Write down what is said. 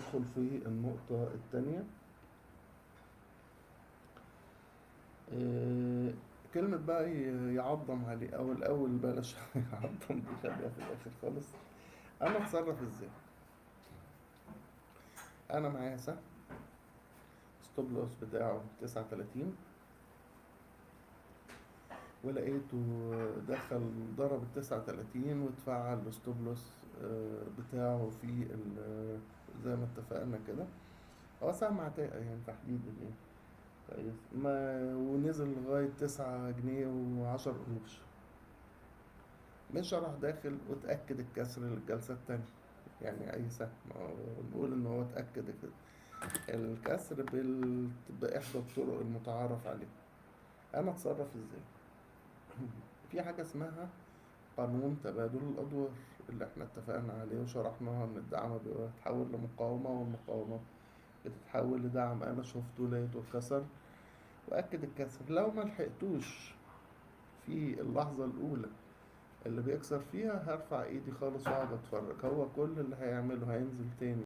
ندخل في النقطة التانية. كلمة بقى يعظم عليه، أو الأول بلاش يعظم دي خليها في الآخر خالص. أنا أتصرف إزاي؟ أنا معايا سهم ستوب لوس بتاعه 39، ولقيته دخل ضرب 39 واتفعل الستوب لوس بتاعه في زي ما اتفقنا كده. هو سهم عتاقة يعني تحديدا يعني. كويس، ما ونزل لغاية 9 جنيه و10 قروش. مش راح داخل وتأكد الكسر للجلسة التانية. يعني أي سهم نقول إن هو اتأكد الكسر بإحدى الطرق المتعارف عليها. أنا أتصرف إزاي؟ في حاجة اسمها قانون تبادل الأدوار اللي احنا اتفقنا عليه وشرحناها، إن الدعم بيتحول لمقاومة، والمقاومة بتتحول لدعم. أنا شفته لقيته اتكسر وأكد الكسر. لو ما لحقتوش في اللحظة الأولى اللي بيكسر فيها، هرفع ايدي خالص واقعد اتفرج. هو كل اللي هيعمله هينزل تاني